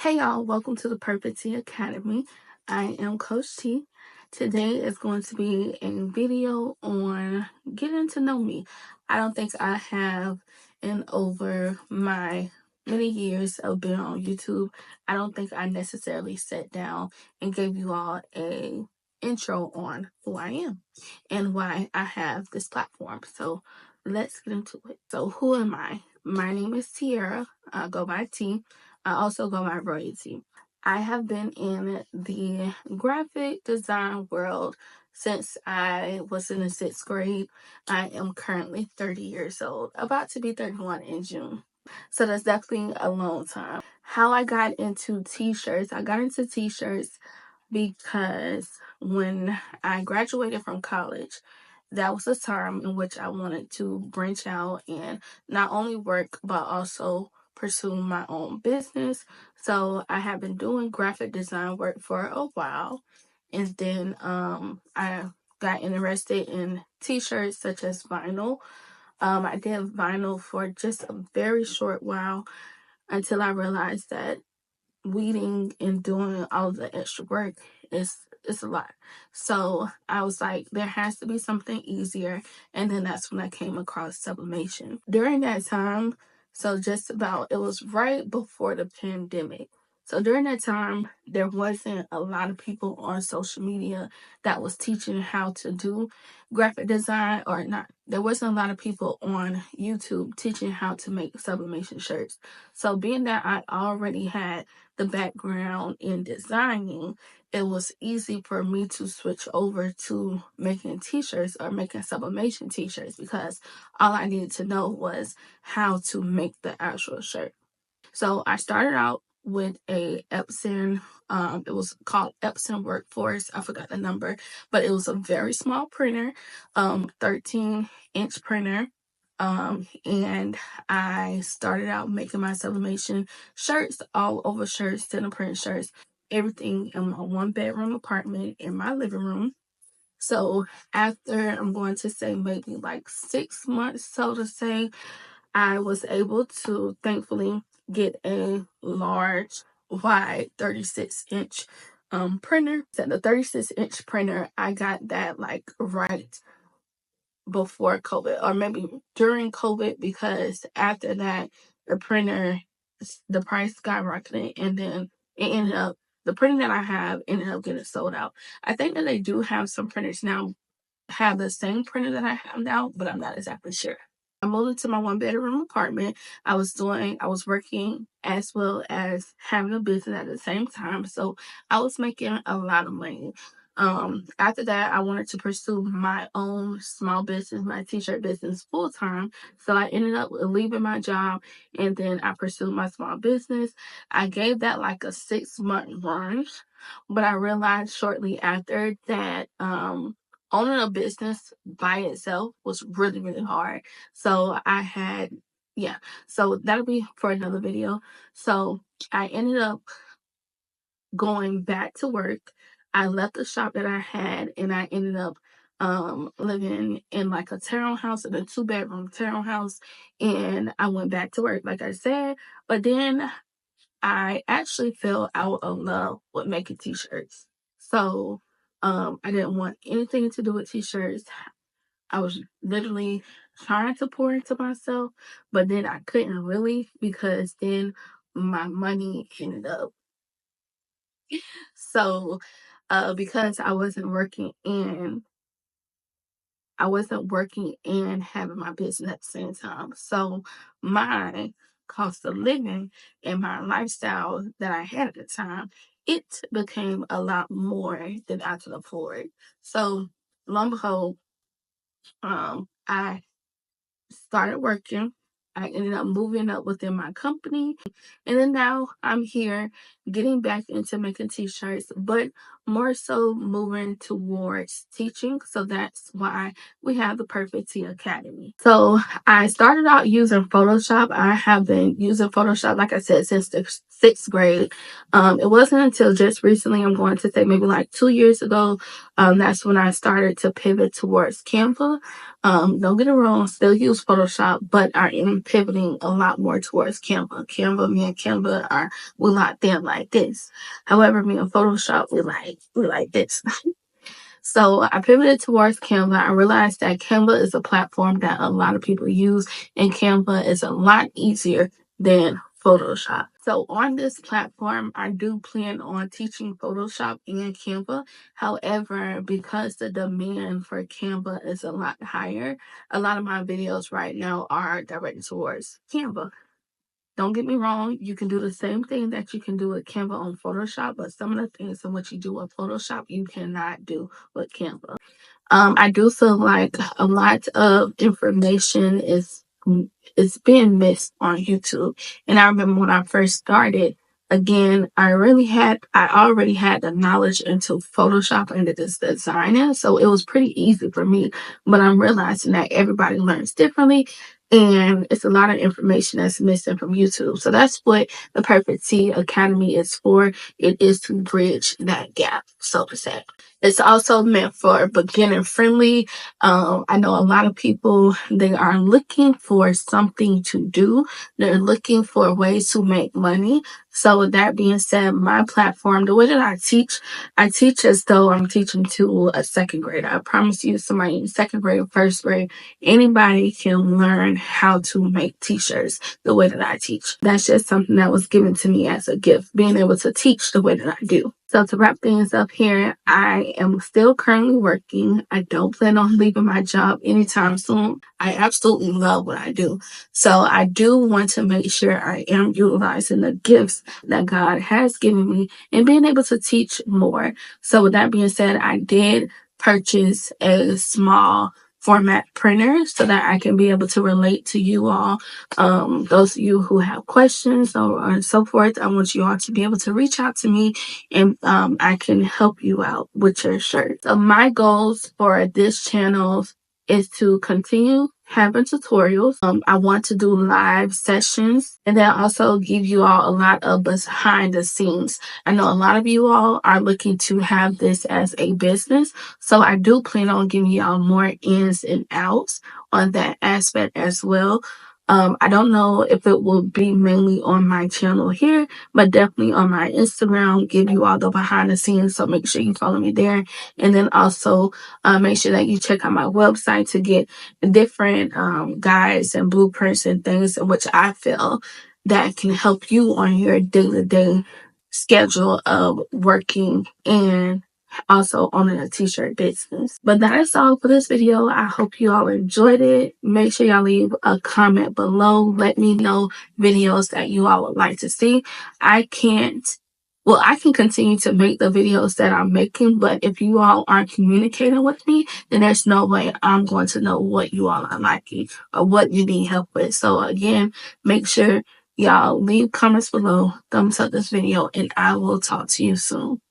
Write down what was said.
Hey y'all, welcome to the Perfect Tea Academy. I am Coach T. Today is going to be a video on getting to know me. I don't think I have in over my many years of being on YouTube. I don't think I necessarily sat down and gave you all a intro on who I am and why I have this platform. So let's get into it. So who am I? My name is Tiara. I go by T. I also go by royalty. I have been in the graphic design world since I was in the 6th grade. I am currently 30 years old, about to be 31 in June. So that's definitely a long time. How I got into t-shirts, I got into t-shirts because when I graduated from college, that was the time in which I wanted to branch out and not only work but also pursue my own business. So I have been doing graphic design work for a while, and then I got interested in t-shirts such as vinyl. I did vinyl for just a very short while until I realized that weeding and doing all the extra work is it's a lot. So I was like, there has to be something easier. And then that's when I came across sublimation. During that time, so just about, it was right before the pandemic. So during that time, there wasn't a lot of people on social media that was teaching how to do graphic design, or not. There wasn't a lot of people on YouTube teaching how to make sublimation shirts. So being that I already had the background in designing, it was easy for me to switch over to making t-shirts or making sublimation t-shirts because all I needed to know was how to make the actual shirt. So I started out with a Epson, it was called Epson Workforce. I forgot the number, but it was a very small printer, 13-inch printer. And I started out making my sublimation shirts, all over shirts, center print shirts, everything in my 1-bedroom apartment in my living room. So after, I'm going to say maybe like 6 months, so to say, I was able to thankfully get a large, wide 36-inch printer. So the 36-inch printer, I got that like right before COVID, or maybe during COVID, because after that, the printer, the price skyrocketed, and then it ended up, the printer that I have ended up getting sold out. I think that they do have some printers now have the same printer that I have now, but I'm not exactly sure. I moved into my 1-bedroom apartment. I was working as well as having a business at the same time. So I was making a lot of money. After that, I wanted to pursue my own small business, my t-shirt business full time. So I ended up leaving my job, and then I pursued my small business. I gave that like a 6-month run, but I realized shortly after that, owning a business by itself was really, really hard. So I had, yeah, so that'll be for another video. So I ended up going back to work. I left the shop that I had, and I ended up living in like a townhouse, in a 2-bedroom townhouse, and I went back to work like I said. But then I actually fell out of love with making t-shirts. So I didn't want anything to do with t-shirts. I was literally trying to pour into myself, but then I couldn't really, because then my money ended up. So because I wasn't working and having my business at the same time. So my cost of living and my lifestyle that I had at the time, it became a lot more than I could afford. So lo and behold, I started working. I ended up moving up within my company. And then now I'm here getting back into making t-shirts. But more so moving towards teaching. So that's why we have the Perfect Tea Academy. So I started out using Photoshop. I have been using Photoshop, like I said, since the 6th grade. It wasn't until just recently, I'm going to say maybe like 2 years ago, that's when I started to pivot towards Canva. Don't get it wrong, still use Photoshop, but I am pivoting a lot more towards Canva. Me and Canva we locked in like this. However, me and Photoshop, we like this. So I pivoted towards Canva. I realized that Canva is a platform that a lot of people use, and Canva is a lot easier than Photoshop. So on this platform, I do plan on teaching Photoshop and Canva. However, because the demand for Canva is a lot higher, a lot of my videos right now are directed towards Canva. Don't get me wrong, you can do the same thing that you can do with Canva on Photoshop, but some of the things in what you do with Photoshop, you cannot do with Canva. I do feel like a lot of information is being missed on YouTube. And I remember when I first started, again, I already had the knowledge into Photoshop and this designing, so it was pretty easy for me. But I'm realizing that everybody learns differently, and it's a lot of information that's missing from YouTube. So that's what the Perfect Tea Academy is for. It is to bridge that gap, so to say. It's also meant for beginner friendly. I know a lot of people, they are looking for something to do. They're looking for ways to make money. So with that being said, my platform, the way that I teach as though I'm teaching to a 2nd grader. I promise you, somebody in 2nd grade, 1st grade, anybody can learn how to make t-shirts the way that I teach. That's just something that was given to me as a gift, being able to teach the way that I do. So to wrap things up here, I am still currently working. I don't plan on leaving my job anytime soon. I absolutely love what I do. So I do want to make sure I am utilizing the gifts that God has given me and being able to teach more. So with that being said, I did purchase a small format printer so that I can be able to relate to you all. Those of you who have questions or so forth, I want you all to be able to reach out to me, and I can help you out with your shirt. So my goals for this channel is to continue having tutorials. I want to do live sessions, and then also give you all a lot of behind the scenes. I know a lot of you all are looking to have this as a business, so I do plan on giving y'all more ins and outs on that aspect as well. I don't know if it will be mainly on my channel here, but definitely on my Instagram, give you all the behind the scenes. So make sure you follow me there. And then also make sure that you check out my website to get different guides and blueprints and things in which I feel that can help you on your day-to-day schedule of working and also owning a t-shirt business. But that is all for this video. I hope you all enjoyed it. Make sure y'all leave a comment below. Let me know videos that you all would like to see. I can continue to make the videos that I'm making, but if you all aren't communicating with me, then there's no way I'm going to know what you all are liking or what you need help with. So again, make sure y'all leave comments below, thumbs up this video, and I will talk to you soon.